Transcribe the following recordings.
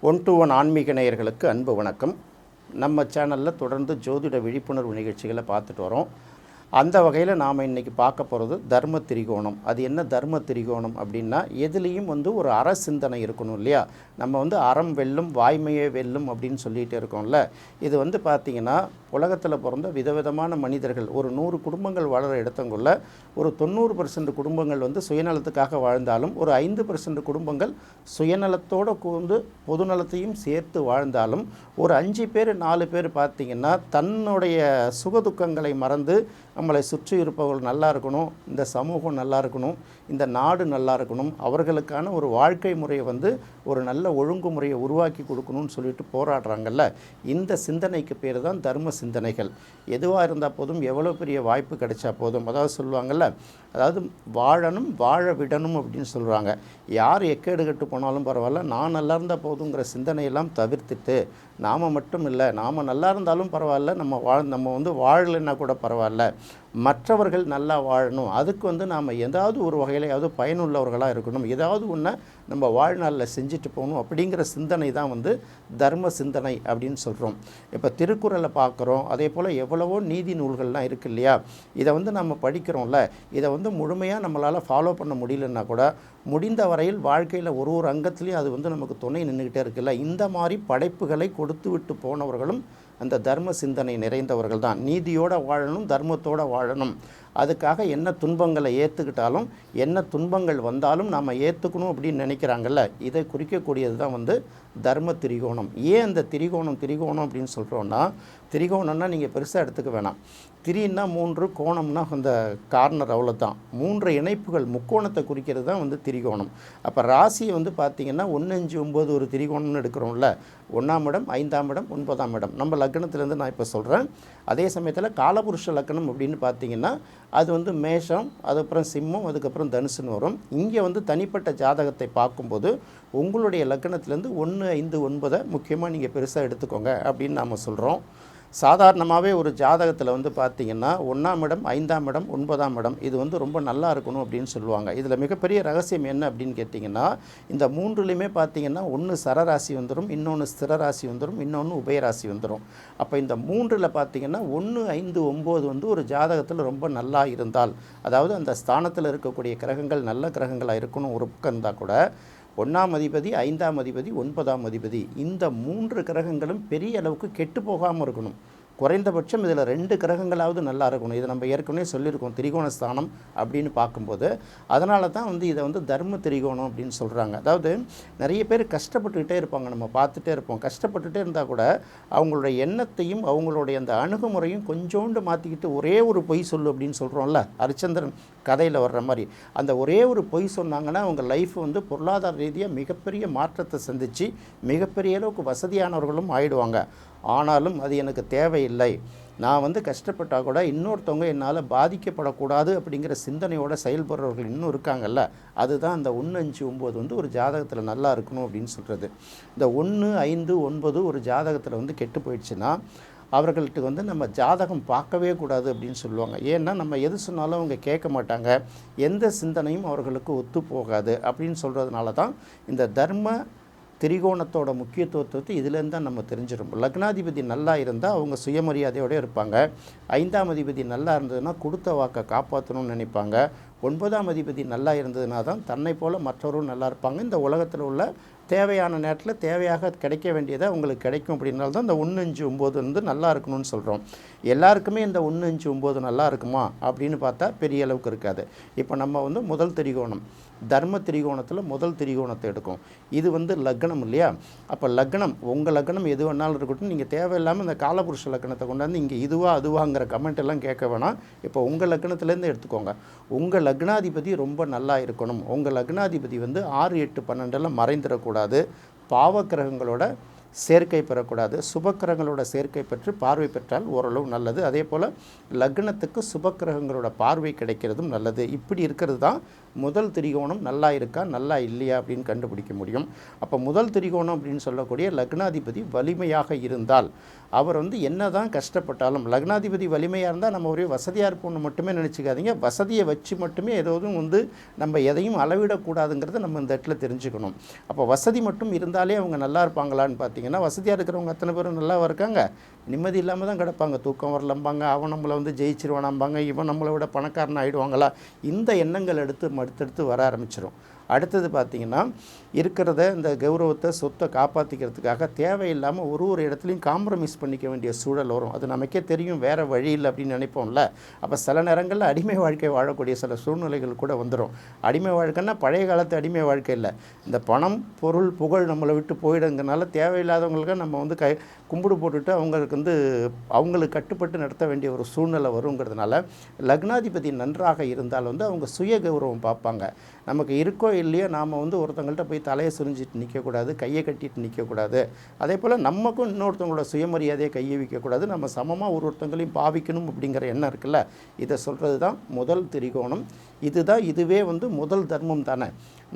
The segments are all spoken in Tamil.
ஒன் டு ஒன் ஆன்மீக நேயர்களுக்கு அன்பு வணக்கம். நம்ம சேனலில் தொடர்ந்து ஜோதிட விழிப்புணர்வு நிகழ்ச்சிகளை பார்த்துட்டு வரோம். அந்த வகையில் நாம் இன்றைக்கி பார்க்க போகிறது தர்ம திரிகோணம். அது என்ன தர்ம திரிகோணம் அப்படின்னா, எதுலேயும் ஒரு அற சிந்தனை இருக்கணும் இல்லையா? நம்ம அறம் வெல்லும் வாய்மையே வெல்லும் அப்படின்னு சொல்லிகிட்டு இருக்கோம்ல. இது பார்த்திங்கன்னா உலகத்தில் பிறந்த விதவிதமான மனிதர்கள் ஒரு 100 குடும்பங்கள் வாழற இடத்தங்குள்ள ஒரு 90% குடும்பங்கள் சுயநலத்துக்காக வாழ்ந்தாலும், ஒரு 5% குடும்பங்கள் சுயநலத்தோடு கூர்ந்து பொதுநலத்தையும் சேர்த்து வாழ்ந்தாலும், ஒரு 5 பேர் 4 பேர் பார்த்திங்கன்னா தன்னுடைய சுகதுக்கங்களை மறந்து நம்மளை சுற்றி இருப்பவர்கள் நல்லா இருக்கணும், இந்த சமூகம் நல்லா இருக்கணும், இந்த நாடு நல்லா இருக்கணும், அவர்களுக்கான ஒரு வாழ்க்கை முறையை ஒரு நல்ல ஒழுங்குமுறையை உருவாக்கி கொடுக்கணும்னு சொல்லிட்டு போராடுறாங்கல்ல. இந்த சிந்தனைக்கு பேர் தான் தர்ம சிந்தனைகள். எதுவாக இருந்தால் போதும், எவ்வளோ பெரிய வாய்ப்பு கிடைச்சா போதும். அதாவது சொல்லுவாங்கள்ல, அதாவது வாழணும் வாழ விடணும் அப்படின்னு சொல்கிறாங்க. யார் எக்கேடு கட்டு போனாலும் பரவாயில்ல, நான் நல்லா இருந்தால் போதுங்கிற சிந்தனையெல்லாம் தவிர்த்துட்டு, நாம் மட்டும் இல்லை, நாம் நல்லா இருந்தாலும் பரவாயில்ல, நம்ம வாழலைன்னா கூட பரவாயில்ல, மற்றவர்கள் நல்லா வாழணும், அதுக்கு நாம் ஏதாவது ஒரு வகையிலையாவது பயனுள்ளவர்களாக இருக்கணும், ஏதாவது ஒன்று நம்ம வாழ்நாளில் செஞ்சுட்டு போகணும் அப்படிங்கிற சிந்தனை தான் தர்ம சிந்தனை அப்படின்னு சொல்கிறோம். இப்போ திருக்குறளை பார்க்குறோம், அதே போல் எவ்வளவோ நீதி நூல்கள்லாம் இருக்குது இல்லையா? இதை நம்ம படிக்கிறோம்ல, இதை முழுமையாக நம்மளால் ஃபாலோ பண்ண முடியலன்னா கூட முடிந்த வரையில் வாழ்க்கையில் ஒரு அங்கத்துலேயும் அது நமக்கு துணை நின்றுக்கிட்டே இருக்குல்ல. இந்த மாதிரி படைப்புகளை கொடுத்து விட்டு போனவர்களும் அந்த தர்ம சிந்தனை நிறைந்தவர்கள் தான். நீதியோடு வாழணும், தர்மத்தோடு வாழணும், அதுக்காக என்ன துன்பங்களை ஏற்றுக்கிட்டாலும் என்ன துன்பங்கள் வந்தாலும் நாம் ஏற்றுக்கணும் அப்படின்னு நினைக்கிறாங்கல்ல. இதை குறிக்கக்கூடியது தான் தர்ம திரிகோணம். ஏன் அந்த திரிகோணம் அப்படின்னு சொல்கிறோன்னா, திரிகோணம்னா நீங்கள் பெருசாக எடுத்துக்க வேணாம். திரின்னா 3, கோணம்னா அந்த கார்னர், அவ்வளோதான். 3 இணைப்புகள் முக்கோணத்தை குறிக்கிறது தான் திரிகோணம். அப்போ ராசியை பார்த்திங்கன்னா 1, 5, 9 ஒரு திரிகோணம்னு எடுக்கிறோம்ல. 1ஆம் இடம், 5ஆம் இடம், 9ஆம் இடம் நம்ம லக்னத்துலேருந்து நான் இப்போ சொல்கிறேன். அதே சமயத்தில் காலபுருஷ லக்னம் அப்படின்னு பார்த்திங்கன்னா அது மேஷம், அதுக்கப்புறம் சிம்மம், அதுக்கப்புறம் தனுசுன்னு வரும். இங்கே தனிப்பட்ட ஜாதகத்தை பார்க்கும்போது உங்களுடைய லக்னத்துலேருந்து 1, 5, 9 முக்கியமாக நீங்கள் பெருசாக எடுத்துக்கோங்க அப்படின்னு நாம் சொல்கிறோம். சாதாரணமாகவே ஒரு ஜாதகத்தில் பார்த்திங்கன்னா 1ஆம் இடம், 5ஆம் இடம், 9ஆம் இடம் இது ரொம்ப நல்லா இருக்கணும் அப்படின்னு சொல்லுவாங்க. இதில் மிகப்பெரிய ரகசியம் என்ன அப்படின்னு கேட்டிங்கன்னா, இந்த 3லையுமே பார்த்திங்கன்னா ஒன்று சரராசி வந்துடும், இன்னொன்று ஸ்திரராசி வந்துடும், இன்னொன்று உபயராசி வந்துடும். அப்போ இந்த 3ல் பார்த்திங்கன்னா 1, 5, 9 ஒரு ஜாதகத்தில் ரொம்ப நல்லா இருந்தால், அதாவது அந்த ஸ்தானத்தில் இருக்கக்கூடிய கிரகங்கள் நல்ல கிரகங்களாக இருக்கணும் ஒரு பக்கம் இருந்தால் கூட, 1ஆம் அதிபதி, 5ஆம் அதிபதி, 9ஆம் அதிபதி இந்த 3 கிரகங்களும் பெரிய அளவுக்கு கெட்டு போகாமல் இருக்கணும். குறைந்தபட்சம் இதில் 2 கிரகங்களாவது நல்லா இருக்கணும். இதை நம்ம ஏற்கனவே சொல்லியிருக்கோம் திரிகோணஸ்தானம் அப்படின்னு பார்க்கும்போது. அதனால தான் இதை தர்ம திரிகோணம் அப்படின்னு சொல்கிறாங்க. அதாவது நிறைய பேர் கஷ்டப்பட்டுக்கிட்டே இருப்பாங்க, நம்ம பார்த்துட்டே இருப்போம். கஷ்டப்பட்டுகிட்டே இருந்தால் கூட அவங்களுடைய எண்ணத்தையும் அவங்களுடைய அந்த அணுகுமுறையும் கொஞ்சோண்டு மாற்றிக்கிட்டு ஒரே ஒரு பொய் சொல்லு அப்படின்னு சொல்கிறோம்ல, ஹரிச்சந்திரன் கதையில் வர்ற மாதிரி, அந்த ஒரே ஒரு பொய் சொன்னாங்கன்னா அவங்க லைஃப் பொருளாதார ரீதியாக மிகப்பெரிய மாற்றத்தை சந்தித்து மிகப்பெரிய அளவுக்கு வசதியானவர்களும் ஆயிடுவாங்க. ஆனாலும் அது எனக்கு தேவையில்லை, நான் கஷ்டப்பட்டால் கூட இன்னொருத்தவங்க என்னால் பாதிக்கப்படக்கூடாது அப்படிங்கிற சிந்தனையோடு செயல்படுறவர்கள் இன்னும் இருக்காங்கல்ல. அதுதான் அந்த 1, 5, 9 ஒரு ஜாதகத்தில் நல்லா இருக்கணும் அப்படின்னு சொல்கிறது. இந்த 1, 5, 9 ஒரு ஜாதகத்தில் கெட்டு போயிடுச்சுன்னா அவர்கள்ட்ட நம்ம ஜாதகம் பார்க்கவே கூடாது அப்படின்னு சொல்லுவாங்க. ஏன்னா நம்ம எது சொன்னாலும் அவங்க கேட்க மாட்டாங்க, எந்த சிந்தனையும் அவர்களுக்கு ஒத்து போகாது அப்படின்னு சொல்கிறதுனால தான் இந்த தர்ம திரிகோணத்தோட முக்கியத்துவத்தை இதிலேருந்து தான் நம்ம தெரிஞ்சிடும். லக்னாதிபதி நல்லா இருந்தால் அவங்க சுயமரியாதையோடு இருப்பாங்க. 5ஆம் அதிபதி நல்லா இருந்ததுன்னா கொடுத்த வாக்கை காப்பாற்றணும்னு நினைப்பாங்க. 9ஆம் அதிபதி நல்லா இருந்ததுனா தான் தன்னை போல் மற்றவரும் நல்லா இருப்பாங்க. இந்த உலகத்தில் உள்ள தேவையான நேரத்தில் தேவையாக கிடைக்க வேண்டியதை உங்களுக்கு கிடைக்கும். அப்படின்னால தான் இந்த 1, 5, 9 நல்லா இருக்கணும்னு சொல்கிறோம். எல்லாருக்குமே இந்த 1, 5, 9 நல்லா இருக்குமா அப்படின்னு பார்த்தா பெரிய அளவுக்கு இருக்காது. இப்போ நம்ம முதல் திரிகோணம், தர்ம திரிகோணத்தில் முதல் திரிகோணத்தை எடுக்கும். இது லக்னம் இல்லையா? அப்போ லக்னம், உங்கள் லக்னம் எது வேணாலும் இருக்கட்டும், நீங்கள் தேவையில்லாமல் இந்த காலபுருஷ லக்னத்தை கொண்டாந்து இங்கே இதுவா அதுவாங்கிற கமெண்ட் எல்லாம் கேட்க வேணாம். இப்போ உங்கள் லக்னத்துலேருந்து எடுத்துக்கோங்க. உங்கள் லக்னாதிபதி ரொம்ப நல்லா இருக்கணும். உங்கள் லக்னாதிபதி 6, 8, 12 மறைந்துடக்கூடாது, பாவக்கிரகங்களோட சேர்க்கை பெறக்கூடாது, சுபக்கிரகங்களோட சேர்க்கை பெற்று பார்வை பெற்றால் ஓரளவு நல்லது. அதே போல் லக்னத்துக்கு சுபக்கிரகங்களோட பார்வை கிடைக்கிறதும் நல்லது. இப்படி இருக்கிறது தான் முதல் திரிகோணம் நல்லா இருக்கா நல்லா இல்லையா அப்படின்னு கண்டுபிடிக்க முடியும். அப்போ முதல் திரிகோணம் அப்படின்னு சொல்லக்கூடிய லக்னாதிபதி வலிமையாக இருந்தால் அவர் வந்து என்ன தான் கஷ்டப்பட்டாலும், லக்னாதிபதி வலிமையாக இருந்தால் நம்ம ஒரே வசதியாக இருப்போம்னு மட்டுமே நினச்சிக்காதீங்க. வசதியை வச்சு மட்டுமே ஏதோதும் வந்து நம்ம எதையும் அளவிடக்கூடாதுங்கிறத நம்ம இந்த இடத்துல தெரிஞ்சுக்கணும். அப்போ வசதி மட்டும் இருந்தாலே அவங்க நல்லா இருப்பாங்களான்னு பார்த்தீங்கன்னா, வசதியாக இருக்கிறவங்க அத்தனை பேரும் நல்லா இருக்காங்க, நிம்மதி இல்லாமல் தான் கிடப்பாங்க. தூக்கம் வரலம்பாங்க, அவன் நம்மளை வந்து ஜெயிச்சிருவானாம்பாங்க, இவன் நம்மளை விட பணக்காரன் ஆகிடுவாங்களா, இந்த எண்ணங்கள் அடுத்தடுத்து வர ஆரம்பிச்சிடும். அடுத்தது பார்த்திங்கன்னா, இருக்கிறத இந்த கௌரவத்தை சொத்தை காப்பாற்றிக்கிறதுக்காக தேவையில்லாமல் ஒரு இடத்துலையும் காம்ப்ரமைஸ் பண்ணிக்க வேண்டிய சூழல் வரும். அது நமக்கே தெரியும், வேறு வழி இல்லை அப்படின்னு நினைப்போம்ல. அப்போ சில நேரங்களில் அடிமை வாழ்க்கை வாழக்கூடிய சில சூழ்நிலைகள் கூட வந்துடும். அடிமை வாழ்க்கைன்னா பழைய காலத்து அடிமை வாழ்க்கை இல்லை, இந்த பணம் பொருள் புகழ் நம்மளை விட்டு போயிடுங்கிறனால தேவையில்லாதவங்களுக்கு நம்ம வந்து கும்பிடு போட்டுட்டு அவங்களுக்கு கட்டுப்பட்டு நடத்த வேண்டிய ஒரு சூழ்நிலை வருங்கிறதுனால லக்னாதிபதி நன்றாக இருந்தால் வந்து அவங்க சுய கௌரவம் பார்ப்பாங்க. நமக்கு இருக்கோ இல்லையோ நாம் வந்து ஒருத்தங்கள்ட்ட போய் தலையை சுரிஞ்சிட்டு நிற்கக்கூடாது, கையை கட்டிட்டு நிற்கக்கூடாது. அதே போல் நமக்கும் இன்னொருத்தவங்களோட சுயமரியாதையை கையை வைக்கக்கூடாது. நம்ம சமமாக ஒருத்தங்களையும் பாவிக்கணும் அப்படிங்கிற எண்ணம் இருக்குல்ல, இதை சொல்கிறது தான் முதல் திரிகோணம். இதுவே வந்து முதல் தர்மம் தானே.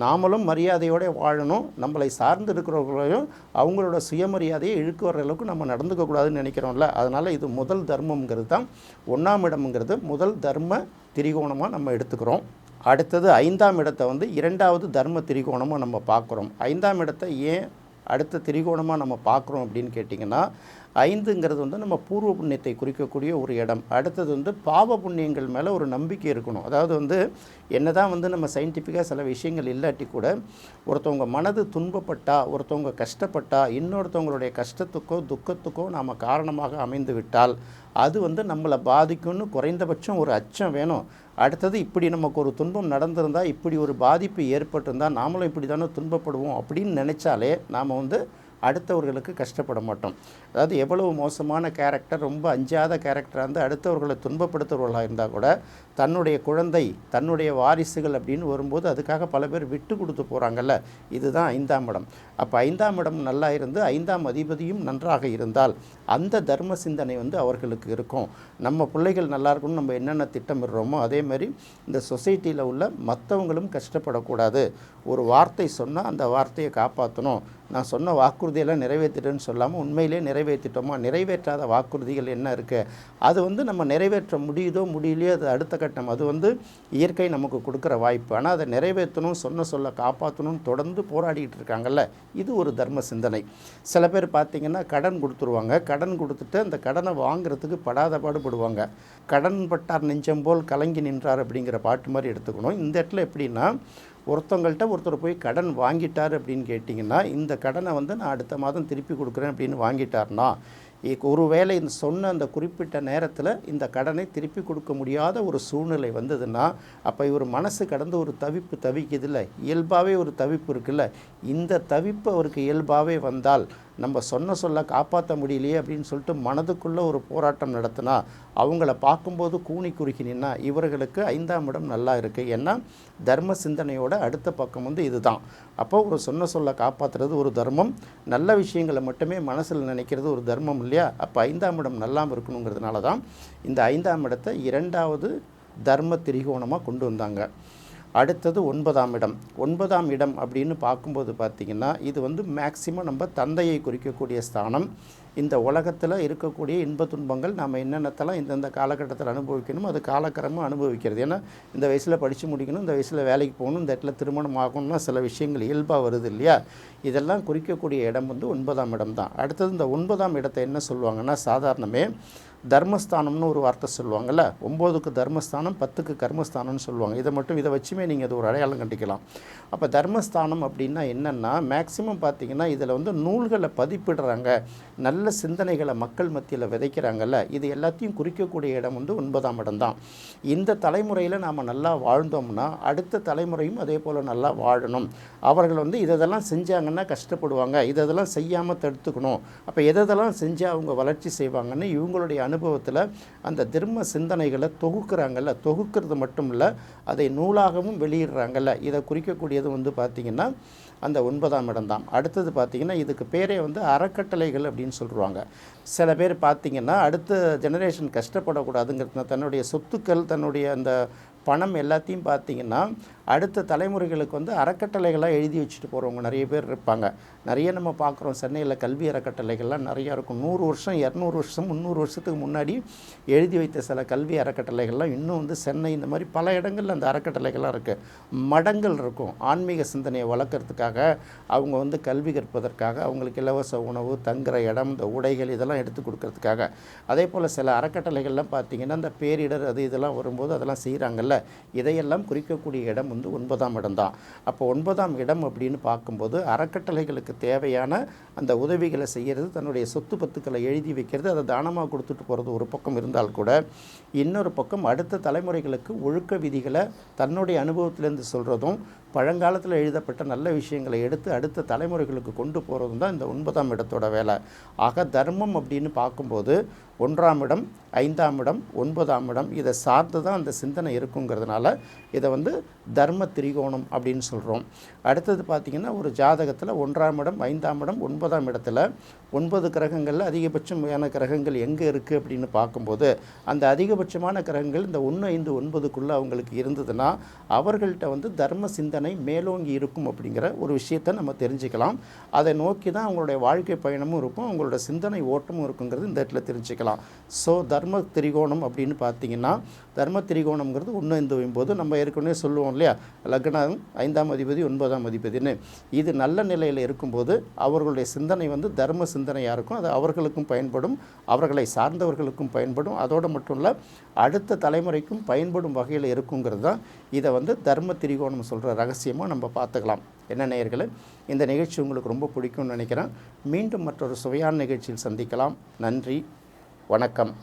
நாமளும் மரியாதையோடு வாழணும், நம்மளை சார்ந்து இருக்கிறவங்களையும் அவங்களோட சுயமரியாதையை இழுக்கு வர்ற அளவுக்கு நம்ம நடந்துக்கக்கூடாதுன்னு நினைக்கிறோம்ல. அதனால் இது முதல் தர்மங்கிறது தான். 1ஆம் இடம்ங்கிறது முதல் தர்ம திரிகோணமாக நம்ம எடுத்துக்கிறோம். அடுத்தது 5ஆம் இடத்தை வந்து 2வது தர்ம திரிகோணமாக நம்ம பார்க்குறோம். 5ஆம் இடத்தை ஏன் அடுத்த திரிகோணமாக நம்ம பார்க்குறோம் அப்படின்னு கேட்டிங்கன்னா, 5ங்கிறது வந்து நம்ம பூர்வ புண்ணியத்தை குறிக்கக்கூடிய ஒரு இடம். அடுத்தது வந்து பாவ புண்ணியங்கள் மேலே ஒரு நம்பிக்கை இருக்கணும். அதாவது வந்து என்ன தான் வந்து நம்ம சயின்டிஃபிக்காக சில விஷயங்கள் இல்லாட்டி கூட, ஒருத்தவங்க மனது துன்பப்பட்டா, ஒருத்தவங்க கஷ்டப்பட்டா, இன்னொருத்தவங்களுடைய கஷ்டத்துக்கோ துக்கத்துக்கோ நாம் காரணமாக அமைந்து விட்டால் அது வந்து நம்மளை பாதிக்கும்னு குறைந்தபட்சம் ஒரு அச்சம் வேணும். அடுத்தது இப்படி நமக்கு ஒரு துன்பம் நடந்திருந்தால், இப்படி ஒரு பாதிப்பு ஏற்பட்டிருந்தால் நாமளும் இப்படி தானே துன்பப்படுவோம் அப்படின்னு நினச்சாலே நாம் வந்து அடுத்தவர்களுக்கு கஷ்டப்பட மாட்டோம். அதாவது எவ்வளவு மோசமான கேரக்டர், ரொம்ப அஞ்சாத கேரக்டராக இருந்து அடுத்தவர்களை துன்பப்படுத்துகிறவர்களாக இருந்தால் கூட தன்னுடைய குழந்தை, தன்னுடைய வாரிசுகள் அப்படின்னு வரும்போது அதுக்காக பல பேர் விட்டு கொடுத்து போகிறாங்கல்ல. இதுதான் 5ஆம் இடம். அப்போ 5ஆம் இடம் நல்லா இருந்து 5ஆம் அதிபதியும் நன்றாக இருந்தால் அந்த தர்ம சிந்தனை வந்து அவர்களுக்கு இருக்கும். நம்ம பிள்ளைகள் நல்லா இருக்கணும்னு நம்ம என்னென்ன திட்டமிடுறோமோ அதே மாதிரி இந்த சொசைட்டியில் உள்ள மற்றவங்களும் கஷ்டப்படக்கூடாது. ஒரு வார்த்தை சொன்னால் அந்த வார்த்தையை காப்பாற்றணும். நான் சொன்ன வாக்குறுதியெல்லாம் நிறைவேற்றிட்டேன்னு சொல்லாமல் உண்மையிலே நிறைவேற்றிட்டோமா, நிறைவேற்றாத வாக்குறுதிகள் என்ன இருக்குது, அது வந்து நம்ம நிறைவேற்ற முடியுதோ முடியலையோ அது அடுத்த கட்டம். அது வந்து இயற்கை நமக்கு கொடுக்குற வாய்ப்பு. ஆனால் அதை நிறைவேற்றணும், சொல்ல காப்பாற்றணும்னு தொடர்ந்து போராடிக்கிட்டு இருக்காங்கல்ல, இது ஒரு தர்ம சிந்தனை. சில பேர் பார்த்திங்கன்னா கடன் கொடுத்துருவாங்க, கடன் கொடுத்துட்டு அந்த கடனை வாங்குறதுக்கு படாத பாடுபடுவாங்க. கடன் பட்டார் நெஞ்சம் போல் கலங்கி நின்றார் அப்படிங்கிற பாட்டு மாதிரி எடுத்துக்கணும். இந்த இடத்துல எப்படின்னா, ஒருத்தர் போய் கடன் வாங்கிட்டார் அப்படின்னு கேட்டிங்கன்னா, இந்த கடனை வந்து நான் அடுத்த மாதம் திருப்பி கொடுக்குறேன் அப்படின்னு வாங்கிட்டார்னா, ஒருவேளை இந்த சொன்ன அந்த குறிப்பிட்ட நேரத்தில் இந்த கடனை திருப்பி கொடுக்க முடியாத ஒரு சூழ்நிலை வந்ததுன்னா, அப்போ இவர் மனசு கடந்து ஒரு தவிக்குதில்ல, இயல்பாகவே ஒரு தவிப்பு இருக்குல்ல, இந்த தவிப்பு அவருக்கு இயல்பாகவே வந்தால் நம்ம சொல்ல காப்பாற்ற முடியலையே அப்படின்னு சொல்லிட்டு மனதுக்குள்ளே ஒரு போராட்டம் நடத்தினா, அவங்கள பார்க்கும்போது கூனி குறுக்கினா இவர்களுக்கு 5ஆம் இடம் நல்லா இருக்குது. ஏன்னா தர்ம சிந்தனையோட அடுத்த பக்கம் வந்து இதுதான். அப்போ ஒரு சொல்ல காப்பாற்றுறது ஒரு தர்மம், நல்ல விஷயங்களை மட்டுமே மனசில் நினைக்கிறது ஒரு தர்மம் இல்லையா. அப்போ 5ஆம் இடம் நல்லாமல் இருக்கணுங்கிறதுனால தான் இந்த 5ஆம் இடத்தை 2வது தர்ம திரிகோணமாக கொண்டு வந்தாங்க. அடுத்தது 9ஆம் இடம். 9ஆம் இடம் அப்படின்னு பார்க்கும்போது பார்த்திங்கன்னா, இது வந்து மேக்சிமம் நம்ம தந்தையை குறிக்கக்கூடிய ஸ்தானம். இந்த உலகத்தில் இருக்கக்கூடிய இன்ப துன்பங்கள் நாம் என்னென்னத்தெல்லாம் இந்தந்த காலகட்டத்தில் அனுபவிக்கணும், அது காலக்கிரமாக அனுபவிக்கிறது. ஏன்னா இந்த வயசில் படித்து முடிக்கணும், இந்த வயசில் வேலைக்கு போகணும், இந்த இடத்துல திருமணம் ஆகணும்னா சில விஷயங்கள் இயல்பாக வருது இல்லையா. இதெல்லாம் குறிக்கக்கூடிய இடம் வந்து 9ஆம் இடம் தான். அடுத்தது இந்த 9ஆம் இடத்தை என்ன சொல்லுவாங்கன்னா, சாதாரணமே தர்மஸ்தானம்னு ஒரு வார்த்தை சொல்லுவாங்கள்ல, 9க்கு தர்மஸ்தானம் 10க்கு கர்மஸ்தானம்னு சொல்லுவாங்க. இதை வச்சுமே நீங்கள் அது ஒரு அடையாளம் கண்டிக்கலாம். அப்போ தர்மஸ்தானம் அப்படின்னா என்னென்னா, மேக்சிமம் பார்த்திங்கன்னா இதில் வந்து நூல்களை பதிப்பிடுறாங்க, நல்ல சிந்தனைகளை மக்கள் மத்தியில் விதைக்கிறாங்கல்ல, இது எல்லாத்தையும் குறிக்கக்கூடிய இடம் வந்து 9ஆம் இடம் தான். இந்த தலைமுறையில் நாம் நல்லா வாழ்ந்தோம்னா அடுத்த தலைமுறையும் அதே போல் நல்லா வாழணும். அவர்கள் வந்து இதெல்லாம் செஞ்சாங்கன்னா கஷ்டப்படுவாங்க, இதெல்லாம் செய்யாமல் தடுத்துக்கணும். அப்போ எதெல்லாம் செஞ்சால் அவங்க வளர்ச்சி செய்வாங்கன்னு இவங்களுடைய அனுபவத்தில் அந்த தர்ம சிந்தனைகளை தொகுக்கிறாங்கல்ல, தொகுக்கிறது மட்டும் இல்லை அதை நூலாகவும் வெளியிடுறாங்கல்ல. இதை குறிக்கக்கூடியது வந்து பார்த்திங்கன்னா அந்த 9ஆம் இடம் தான். அடுத்தது பார்த்திங்கன்னா இதுக்கு பேரே வந்து அறக்கட்டளைகள் அப்படின்னு சொல்லுவாங்க. சில பேர் பார்த்திங்கன்னா அடுத்த ஜெனரேஷன் கஷ்டப்படக்கூடாதுங்கிறது தன்னுடைய சொத்துக்கள், தன்னுடைய அந்த பணம் எல்லாத்தையும் பார்த்திங்கன்னா அடுத்த தலைமுறைகளுக்கு வந்து அறக்கட்டளைகளாக எழுதி வச்சுட்டு போகிறவங்க நிறைய பேர் இருப்பாங்க. நிறைய நம்ம பார்க்குறோம், சென்னையில் கல்வி அறக்கட்டளைகள்லாம் நிறையா இருக்கும். 100 வருஷம் 200 வருஷம் 300 வருஷத்துக்கு முன்னாடி எழுதி வைத்த சில கல்வி அறக்கட்டளைகள்லாம் இன்னும் வந்து சென்னை இந்த மாதிரி பல இடங்களில் அந்த அறக்கட்டளைகள்லாம் இருக்குது. மடங்கள் இருக்கும், ஆன்மீக சிந்தனையை வளர்க்குறதுக்காக, அவங்க வந்து கல்வி கற்பதற்காக, அவங்களுக்கு இலவச உணவு, தங்குற இடம், இந்த உடைகள் இதெல்லாம் எடுத்து கொடுக்கறதுக்காக. அதே போல் சில அறக்கட்டளைகள்லாம் பார்த்திங்கன்னா இந்த பேரிடர் அது இதெல்லாம் வரும்போது அதெல்லாம் செய்கிறாங்கல்ல, இதையெல்லாம் குறிக்கக்கூடிய இடம் வந்து 9ஆம் இடம் தான். அப்போ 9ஆம் இடம் அப்படின்னு பார்க்கும்போது அறக்கட்டளைகளுக்கு தேவையான அந்த உதவிகளை செய்கிறது, தன்னுடைய சொத்து பத்துக்களை எழுதி வைக்கிறது, அதை தானமாக கொடுத்துட்டு போகிறது ஒரு பக்கம் இருந்தால் கூட, இன்னொரு பக்கம் அடுத்த தலைமுறைகளுக்கு ஒழுக்க விதிகளை தன்னுடைய அனுபவத்திலேருந்து சொல்கிறதும், பழங்காலத்தில் எழுதப்பட்ட நல்ல விஷயங்களை எடுத்து அடுத்த தலைமுறைகளுக்கு கொண்டு போகிறதும் தான் இந்த 9ஆம் இடத்தோட வேலை. ஆக தர்மம் அப்படின்னு பார்க்கும்போது 1ஆம் இடம், 5ஆம் இடம், 9ஆம் இடம் இதை சார்ந்து தான் அந்த சிந்தனை இருக்குங்கிறதுனால இதை வந்து தர்ம திரிகோணம் அப்படின்னு சொல்கிறோம். அடுத்தது பார்த்திங்கன்னா ஒரு ஜாதகத்தில் 1ஆம் இடம், 5ஆம் இடம், 9ஆம் இடத்துல 9 கிரகங்களில் அதிகபட்சமான கிரகங்கள் எங்கே இருக்குது அப்படின்னு பார்க்கும்போது அந்த அதிகபட்சமான கிரகங்கள் இந்த 1, 5, 9க்குள்ளே அவங்களுக்கு இருந்ததுன்னா அவர்கள்ட்ட வந்து தர்ம சிந்தனை மேலோங்கி இருக்கும் அப்படிங்கிற ஒரு விஷயத்தை நம்ம தெரிஞ்சுக்கலாம். அதை நோக்கி தான் அவங்களுடைய வாழ்க்கை பயணமும் இருக்கும், அவங்களோட சிந்தனை ஓட்டமும் இருக்குங்கிறது இந்த இடத்துல தெரிஞ்சுக்கலாம். ஸோ தர்ம திரிகோணம் அப்படின்னு பார்த்தீங்கன்னா, தர்ம திரிகோணம்ங்கிறது 1, 5 போது நம்ம ஏற்கனவே சொல்லுவோம் இல்லையா, லக்னம் 5ஆம் அதிபதி 9ஆம் அதிபதினு. இது நல்ல நிலையில் இருக்கும்போது அவர்களுடைய சிந்தனை வந்து தர்ம சிந்தனையாக இருக்கும். அது அவர்களுக்கும் பயன்படும், அவர்களை சார்ந்தவர்களுக்கும் பயன்படும், அதோடு மட்டும் இல்லை அடுத்த தலைமுறைக்கும் பயன்படும் வகையில் இருக்குங்கிறது தான் இதை வந்து தர்ம திரிகோணம் சொல்கிற ரகசியமாக நம்ம பார்த்துக்கலாம். என்ன நேயர்களே, இந்த நிகழ்ச்சி உங்களுக்கு ரொம்ப பிடிக்கும்னு நினைக்கிறேன். மீண்டும் மற்றொரு சுவையான நிகழ்ச்சியில் சந்திக்கலாம். நன்றி, வணக்கம்.